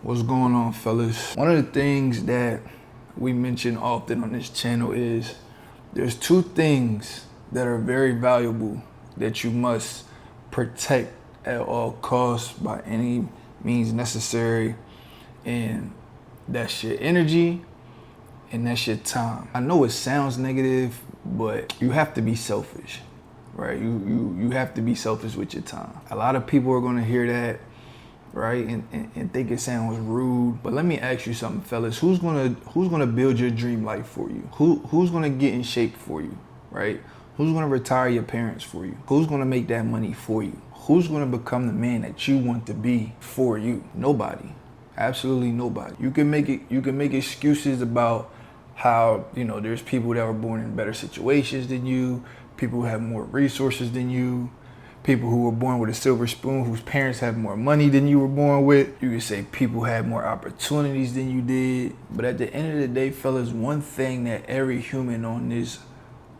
What's going on, fellas? One of the things that we mention often on this channel is there's two things that are very valuable that you must protect at all costs by any means necessary, and that's your energy and that's your time. I know it sounds negative, but you have to be selfish, right? You have to be selfish with your time. A lot of people are gonna hear that, right, and think it sounds rude. But let me ask you something, fellas. Who's gonna build your dream life for you? Who's gonna get in shape for you, right? Who's gonna retire your parents for you? Who's gonna make that money for you? Who's gonna become the man that you want to be for you? Nobody. Absolutely nobody. You can make excuses about how, there's people that were born in better situations than you, people who have more resources than you, people who were born with a silver spoon, whose parents have more money than you were born with. You could say people had more opportunities than you did. But at the end of the day, fellas, one thing that every human on this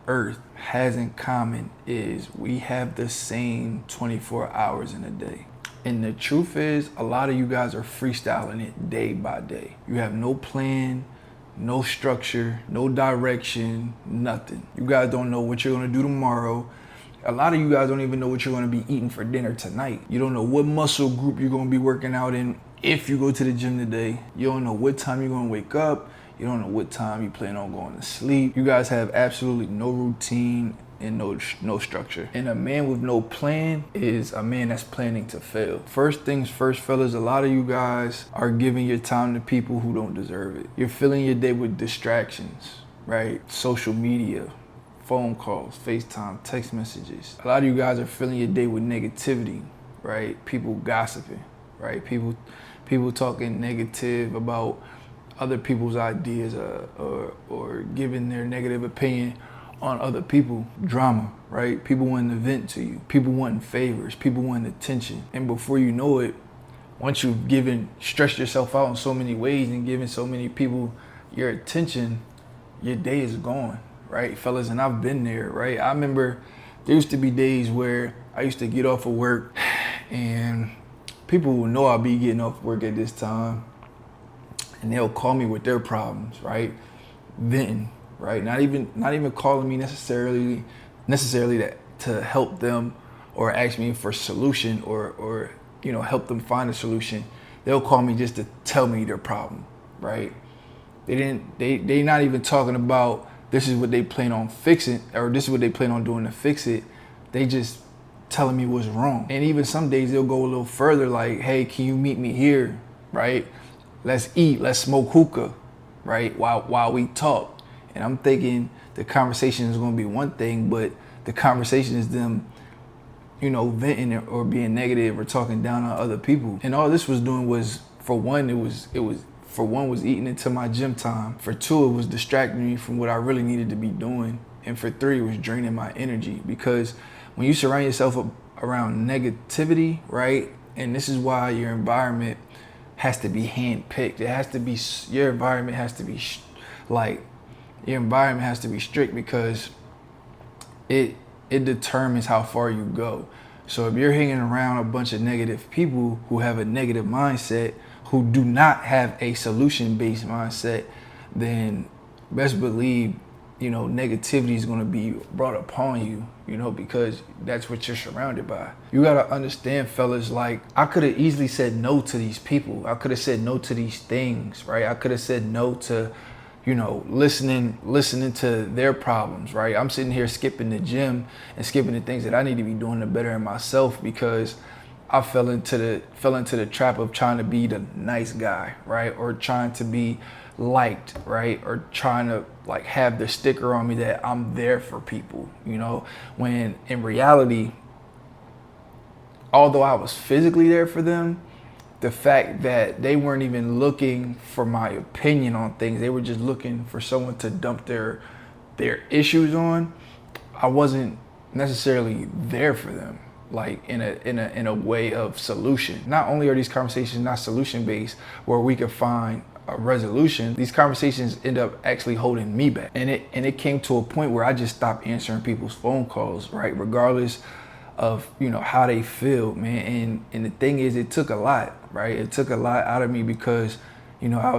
earth has in common is we have the same 24 hours in a day. And the truth is, a lot of you guys are freestyling it day by day. You have no plan, no structure, no direction, nothing. You guys don't know what you're gonna do tomorrow. A lot of you guys don't even know what you're gonna be eating for dinner tonight. You don't know what muscle group you're gonna be working out in if you go to the gym today. You don't know what time you're gonna wake up. You don't know what time you plan on going to sleep. You guys have absolutely no routine and no structure. And a man with no plan is a man that's planning to fail. First things first, fellas, a lot of you guys are giving your time to people who don't deserve it. You're filling your day with distractions, right? Social media, phone calls, FaceTime, text messages. A lot of you guys are filling your day with negativity, right? People gossiping, right? People talking negative about other people's ideas or giving their negative opinion on other people. Drama, right? People wanting to vent to you. People wanting favors. People wanting attention. And before you know it, once you've stretched yourself out in so many ways and given so many people your attention, your day is gone, right, fellas? And I've been there, right? I remember there used to be days where I used to get off of work and people will know I'll be getting off work at this time, and they'll call me with their problems, right? Venting, right? Not even calling me necessarily to help them or ask me for a solution or help them find a solution. They'll call me just to tell me their problem, right? They not even talking about this is what they plan on fixing or this is what they plan on doing to fix it. They just telling me what's wrong. And even some days they'll go a little further, like, hey, can you meet me here, right? Let's eat, let's smoke hookah, right? While we talk. And I'm thinking the conversation is gonna be one thing, but the conversation is them, venting or being negative or talking down on other people. And all this was doing was, for one, was eating into my gym time. For two, it was distracting me from what I really needed to be doing. And for three, it was draining my energy. Because when you surround yourself around negativity, right? And this is why your environment has to be handpicked. It has to be, your environment has to be strict, because it determines how far you go. So if you're hanging around a bunch of negative people who have a negative mindset, who do not have a solution-based mindset, then best believe, negativity is gonna be brought upon you, because that's what you're surrounded by. You gotta understand, fellas, like, I could have easily said no to these people. I could have said no to these things, right? I could have said no to, listening to their problems, right? I'm sitting here skipping the gym and skipping the things that I need to be doing to better myself, because I fell into the trap of trying to be the nice guy, right? Or trying to be liked, right? Or trying to have the sticker on me that I'm there for people, when in reality, although I was physically there for them, the fact that they weren't even looking for my opinion on things, they were just looking for someone to dump their issues on, I wasn't necessarily there for them, in a way of solution. Not only are these conversations not solution based where we could find a resolution, these conversations end up actually holding me back. And it came to a point where I just stopped answering people's phone calls, right? Regardless of, you know, how they feel, man. And the thing is, it took a lot, right? It took a lot out of me because, you know, I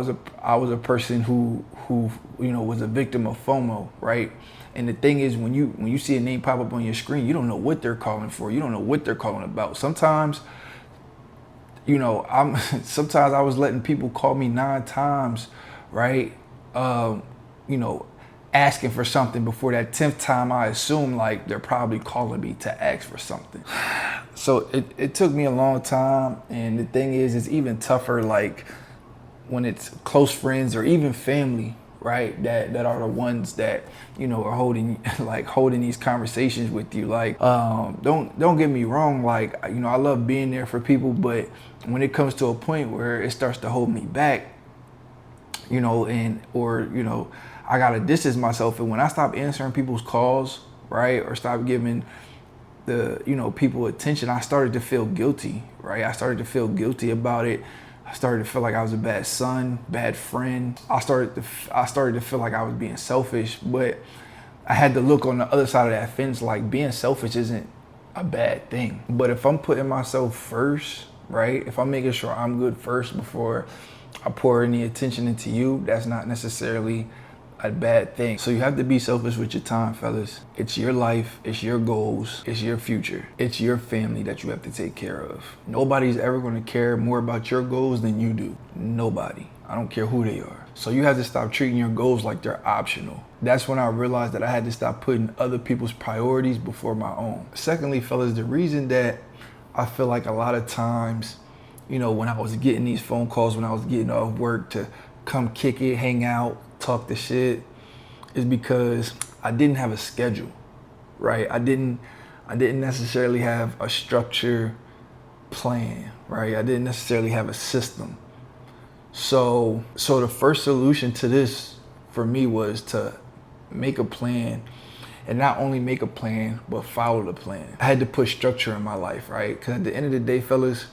was a person who you know, was a victim of FOMO, right? And the thing is, when you see a name pop up on your screen, you don't know what they're calling for. You don't know what they're calling about. Sometimes, you know, sometimes I was letting people call me 9 times, right? You know, asking for something before that 10th time. I assume like they're probably calling me to ask for something. So it took me a long time. And the thing is, it's even tougher like when it's close friends or even family, right? That are the ones that, you know, are holding these conversations with you. Like, don't get me wrong. Like, you know, I love being there for people, but when it comes to a point where it starts to hold me back, you know, or, you know, I gotta distance myself. And when I stop answering people's calls, right, or stop giving the, you know, people attention, I started to feel guilty, right? I started to feel guilty about it. I started to feel like I was a bad son, bad friend. I started to feel like I was being selfish, but I had to look on the other side of that fence. Like, being selfish isn't a bad thing. But if I'm putting myself first, right? If I'm making sure I'm good first before I pour any attention into you, that's not necessarily a bad thing. So you have to be selfish with your time, fellas. It's your life, it's your goals, it's your future, it's your family that you have to take care of. Nobody's ever gonna care more about your goals than you do. Nobody. I don't care who they are. So you have to stop treating your goals like they're optional. That's when I realized that I had to stop putting other people's priorities before my own. Secondly, fellas, the reason that I feel like a lot of times, you know, when I was getting these phone calls, when I was getting off work to come kick it, hang out, talk the shit, is because I didn't have a schedule, right? I didn't necessarily have a structure plan, right? I didn't necessarily have a system. So the first solution to this for me was to make a plan, and not only make a plan, but follow the plan. I had to put structure in my life, right? Because at the end of the day, fellas,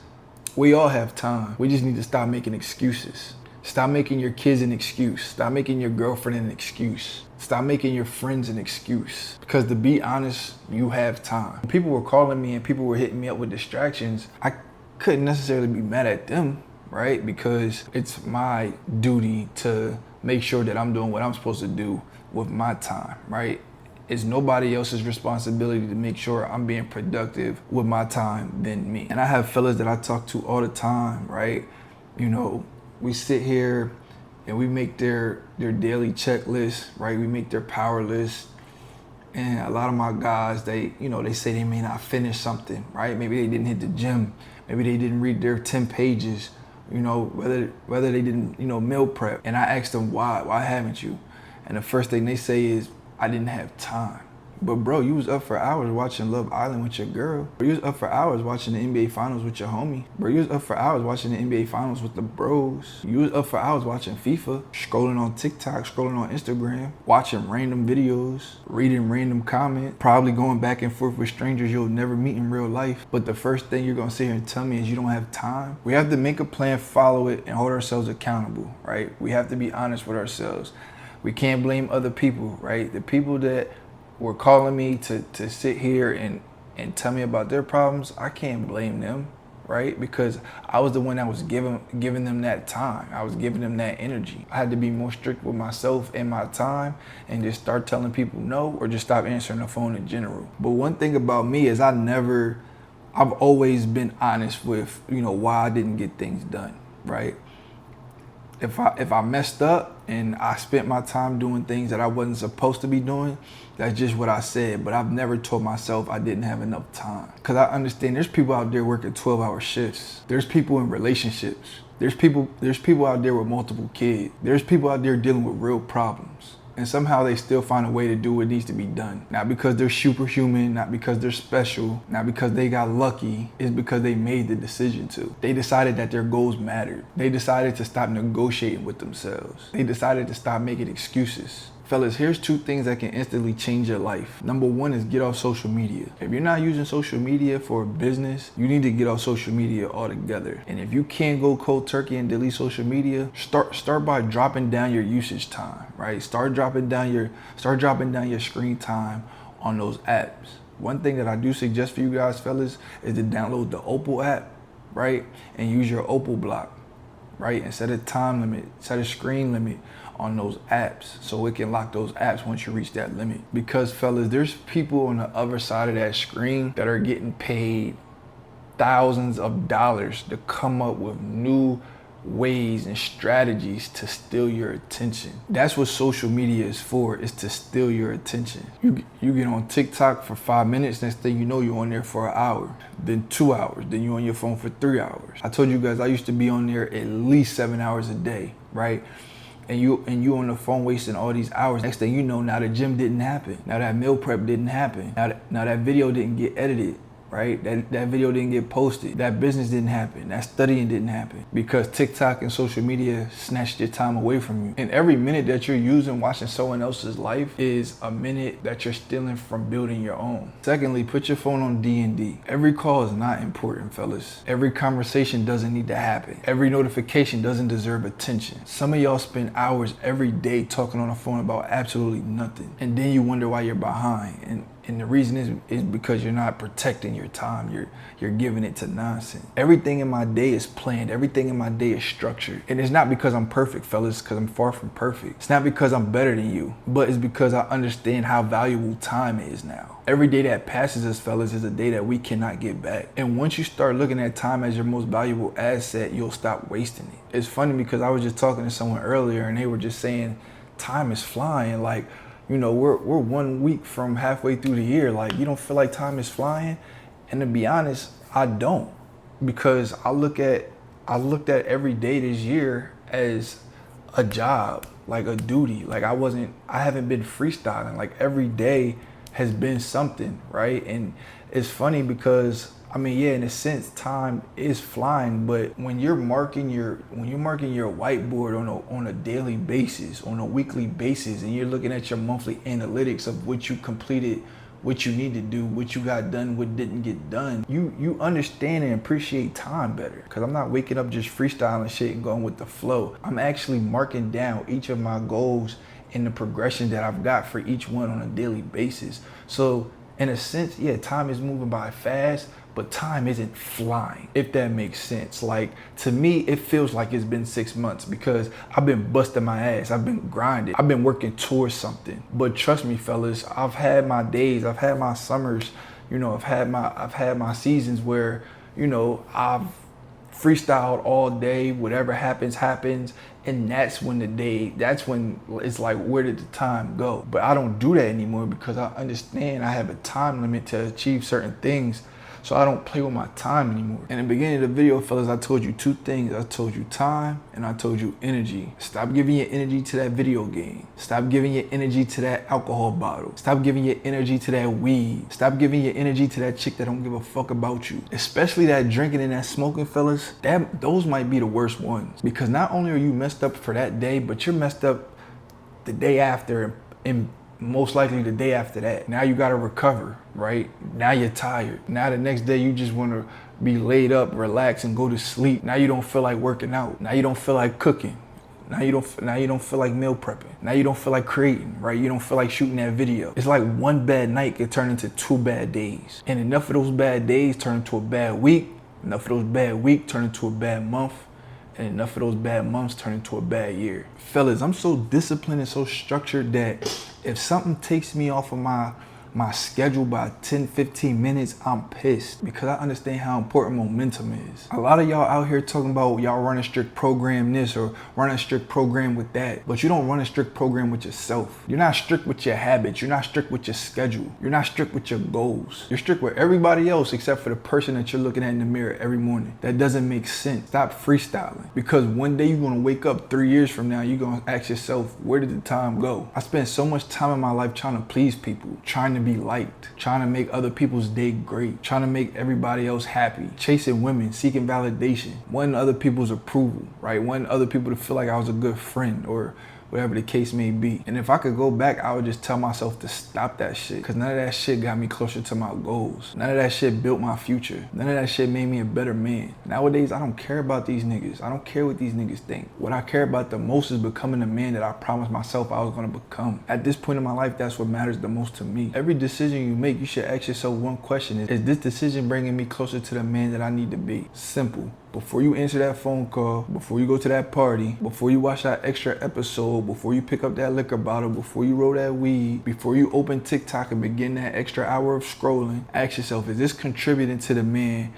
we all have time. We just need to stop making excuses. Stop making your kids an excuse. Stop making your girlfriend an excuse. Stop making your friends an excuse. Because to be honest, you have time. People were calling me and people were hitting me up with distractions. I couldn't necessarily be mad at them, right? Because it's my duty to make sure that I'm doing what I'm supposed to do with my time, right? It's nobody else's responsibility to make sure I'm being productive with my time than me. And I have fellas that I talk to all the time, right? You know, we sit here and we make their daily checklist, right? We make their power list. And a lot of my guys, they say they may not finish something, right? Maybe they didn't hit the gym. Maybe they didn't read their 10 pages, you know, whether they didn't, you know, meal prep. And I asked them, why haven't you? And the first thing they say is, I didn't have time. But bro, you was up for hours watching Love Island with your girl. Bro, you was up for hours watching the NBA Finals with your homie. Bro, you was up for hours watching the NBA Finals with the bros. You was up for hours watching FIFA, scrolling on TikTok, scrolling on Instagram, watching random videos, reading random comments, probably going back and forth with strangers you'll never meet in real life. But the first thing you're gonna sit here and tell me is you don't have time? We have to make a plan, follow it, and hold ourselves accountable, right? We have to be honest with ourselves. We can't blame other people, right? The people that were calling me to sit here and tell me about their problems, I can't blame them, right? Because I was the one that was giving them that time. I was giving them that energy. I had to be more strict with myself and my time and just start telling people no, or just stop answering the phone in general. But one thing about me is I've always been honest with, you know, why I didn't get things done, right? If I messed up and I spent my time doing things that I wasn't supposed to be doing, that's just what I said. But I've never told myself I didn't have enough time. Because I understand there's people out there working 12-hour shifts. There's people in relationships. There's people out there with multiple kids. There's people out there dealing with real problems. And somehow they still find a way to do what needs to be done. Not because they're superhuman, not because they're special, not because they got lucky. It's because they made the decision to. They decided that their goals mattered. They decided to stop negotiating with themselves. They decided to stop making excuses. Fellas, here's 2 things that can instantly change your life. Number 1 is get off social media. If you're not using social media for business, you need to get off social media altogether. And if you can't go cold turkey and delete social media, start by dropping down your usage time, right? Start dropping down your screen time on those apps. One thing that I do suggest for you guys, fellas, is to download the Opal app, right? And use your Opal block, right? And set a time limit, set a screen limit on those apps so it can lock those apps once you reach that limit. Because fellas, there's people on the other side of that screen that are getting paid thousands of dollars to come up with new ways and strategies to steal your attention. That's what social media is for, is to steal your attention. You get on TikTok for 5 minutes, next thing you know, you're on there for an hour, then 2 hours, then you're on your phone for 3 hours. I told you guys I used to be on there at least 7 hours a day, right? And you on the phone wasting all these hours. Next thing you know, now the gym didn't happen. Now that meal prep didn't happen. Now that video didn't get edited, right? That video didn't get posted. That business didn't happen. That studying didn't happen because TikTok and social media snatched your time away from you. And every minute that you're using watching someone else's life is a minute that you're stealing from building your own. Secondly, put your phone on D&D. Every call is not important, fellas. Every conversation doesn't need to happen. Every notification doesn't deserve attention. Some of y'all spend hours every day talking on the phone about absolutely nothing. And then you wonder why you're behind. And the reason is because you're not protecting your time. You're giving it to nonsense. Everything in my day is planned. Everything in my day is structured. And it's not because I'm perfect, fellas, because I'm far from perfect. It's not because I'm better than you, but it's because I understand how valuable time is now. Every day that passes us, fellas, is a day that we cannot get back. And once you start looking at time as your most valuable asset, you'll stop wasting it. It's funny because I was just talking to someone earlier and they were just saying time is flying. Like, you know, we're 1 week from halfway through the year. Like, you don't feel like time is flying? And to be honest, I don't, because I looked at every day this year as a job, like a duty. Like I haven't been freestyling. Like every day has been something, right? And it's funny because I mean, yeah, in a sense, time is flying, but when you're marking your whiteboard on a daily basis, on a weekly basis, and you're looking at your monthly analytics of what you completed, what you need to do, what you got done, what didn't get done, you understand and appreciate time better. Because I'm not waking up just freestyling shit and going with the flow. I'm actually marking down each of my goals and the progression that I've got for each one on a daily basis. So in a sense, yeah, time is moving by fast, but time isn't flying, if that makes sense. Like, to me, it feels like it's been 6 months because I've been busting my ass. I've been grinding. I've been working towards something. But trust me, fellas, I've had my days. I've had my summers. You know, I've had my seasons where, you know, I've freestyled all day. Whatever happens, happens. And that's when it's like, where did the time go? But I don't do that anymore because I understand I have a time limit to achieve certain things. So I don't play with my time anymore. In the beginning of the video, fellas, I told you 2 things. I told you time and I told you energy. Stop giving your energy to that video game. Stop giving your energy to that alcohol bottle. Stop giving your energy to that weed. Stop giving your energy to that chick that don't give a fuck about you. Especially that drinking and that smoking, fellas. Those might be the worst ones. Because not only are you messed up for that day, but you're messed up the day after and most likely the day after that. Now you gotta recover, right? Now you're tired. Now the next day you just wanna be laid up, relax, and go to sleep. Now you don't feel like working out. Now you don't feel like cooking. Now you don't feel like meal prepping. Now you don't feel like creating, right? You don't feel like shooting that video. It's like one bad night can turn into 2 bad days. And enough of those bad days turn into a bad week. Enough of those bad weeks turn into a bad month. And enough of those bad months turn into a bad year. Fellas, I'm so disciplined and so structured that if something takes me off of my schedule by 10-15 minutes, I'm pissed because I understand how important momentum is. A lot of y'all out here talking about y'all run a strict program this or run a strict program with that, but you don't run a strict program with yourself. You're not strict with your habits. You're not strict with your schedule. You're not strict with your goals. You're strict with everybody else except for the person that you're looking at in the mirror every morning. That doesn't make sense. Stop freestyling, because one day you're gonna wake up 3 years from now, you're gonna ask yourself, where did the time go? I spent so much time in my life trying to please people, trying to be liked, trying to make other people's day great, trying to make everybody else happy, chasing women, seeking validation, wanting other people's approval, right? Wanting other people to feel like I was a good friend or whatever the case may be. And if I could go back, I would just tell myself to stop that shit, because none of that shit got me closer to my goals. None of that shit built my future. None of that shit made me a better man. Nowadays, I don't care about these niggas. I don't care what these niggas think. What I care about the most is becoming the man that I promised myself I was gonna become. At this point in my life, that's what matters the most to me. Every decision you make, you should ask yourself one question: is this decision bringing me closer to the man that I need to be? Simple. Before you answer that phone call, before you go to that party, before you watch that extra episode, before you pick up that liquor bottle, before you roll that weed, before you open TikTok and begin that extra hour of scrolling, ask yourself, is this contributing to the man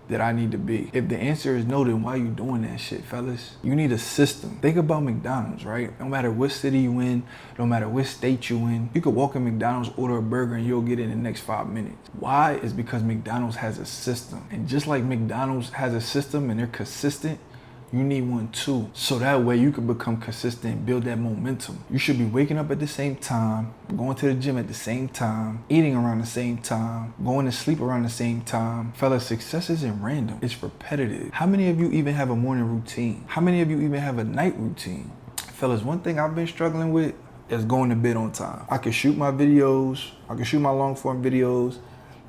that I need to be? If the answer is no, then why are you doing that shit, fellas? You need a system. Think about McDonald's, right? No matter what city you in, no matter what state you in, you could walk in McDonald's, order a burger, and you'll get it in the next 5 minutes. Why? It's because McDonald's has a system. And just like McDonald's has a system and they're consistent, you need one too. So that way you can become consistent and build that momentum. You should be waking up at the same time, going to the gym at the same time, eating around the same time, going to sleep around the same time. Fellas, success isn't random, it's repetitive. How many of you even have a morning routine? How many of you even have a night routine? Fellas, one thing I've been struggling with is going to bed on time. I can shoot my videos, I can shoot my long form videos,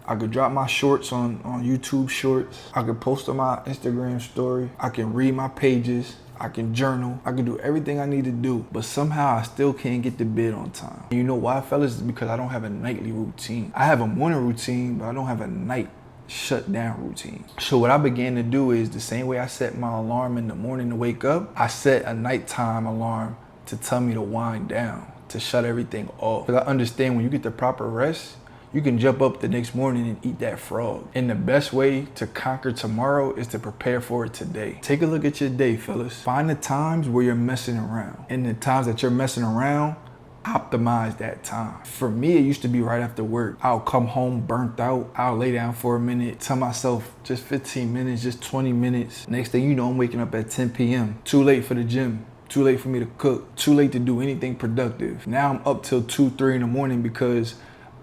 I could drop my shorts on YouTube Shorts. I could post on my Instagram story. I can read my pages. I can journal. I can do everything I need to do. But somehow I still can't get to bed on time. And you know why, fellas? It's because I don't have a nightly routine. I have a morning routine, but I don't have a night shut down routine. So what I began to do is the same way I set my alarm in the morning to wake up, I set a nighttime alarm to tell me to wind down, to shut everything off. Because I understand when you get the proper rest, you can jump up the next morning and eat that frog. And the best way to conquer tomorrow is to prepare for it today. Take a look at your day, fellas. Find the times where you're messing around. And the times that you're messing around, optimize that time. For me, it used to be right after work. I'll come home burnt out. I'll lay down for a minute, tell myself just 15 minutes, just 20 minutes. Next thing you know, I'm waking up at 10 p.m. Too late for the gym. Too late for me to cook. Too late to do anything productive. Now I'm up till 2, 3 in the morning because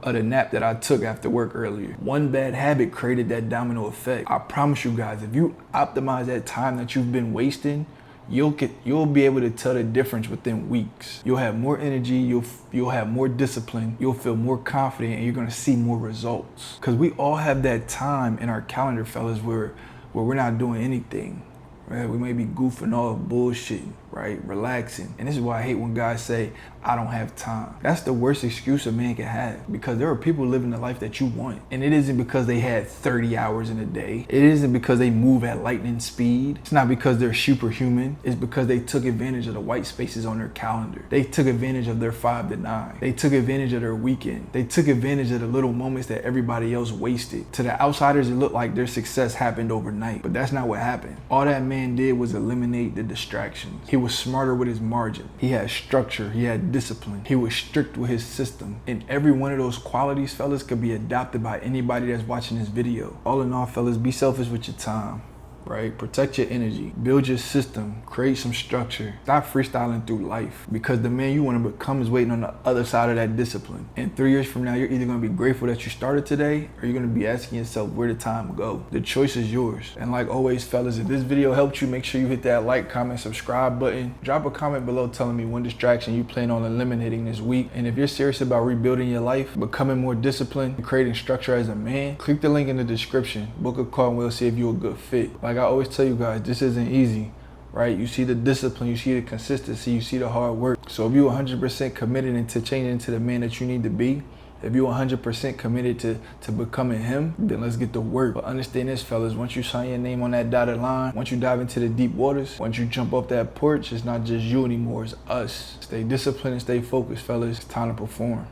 of the nap that I took after work earlier. One bad habit created that domino effect. I promise you guys, if you optimize that time that you've been wasting, you'll be able to tell the difference within weeks. You'll have more energy, you'll have more discipline, you'll feel more confident, and you're gonna see more results. Because we all have that time in our calendar, fellas, where we're not doing anything. Right? We may be goofing off, bullshitting, right? Relaxing. And this is why I hate when guys say, I don't have time. That's the worst excuse a man can have, because there are people living the life that you want. And it isn't because they had 30 hours in a day. It isn't because they move at lightning speed. It's not because they're superhuman. It's because they took advantage of the white spaces on their calendar. They took advantage of their 5 to 9. They took advantage of their weekend. They took advantage of the little moments that everybody else wasted. To the outsiders, it looked like their success happened overnight, but that's not what happened. All that man did was eliminate the distractions. He was smarter with his margin. He had structure. He had discipline. He was strict with his system. And every one of those qualities, fellas, could be adopted by anybody that's watching this video. All in all, fellas, be selfish with your time. Right? Protect your energy, build your system, create some structure. Stop freestyling through life, because the man you want to become is waiting on the other side of that discipline. And 3 years from now, you're either going to be grateful that you started today, or you're going to be asking yourself, where did time go? The choice is yours. And like always, fellas, if this video helped you, make sure you hit that like, comment, subscribe button. Drop a comment below telling me one distraction you plan on eliminating this week. And if you're serious about rebuilding your life, becoming more disciplined, and creating structure as a man, click the link in the description. Book a call and we'll see if you're a good fit. Like I always tell you guys, this isn't easy, right? You see the discipline, you see the consistency, you see the hard work. So if you're 100% committed into changing into the man that you need to be, if you're 100% committed to becoming him, then let's get to work. But understand this, fellas, once you sign your name on that dotted line, once you dive into the deep waters, once you jump off that porch, it's not just you anymore, it's us. Stay disciplined and stay focused, fellas. It's time to perform.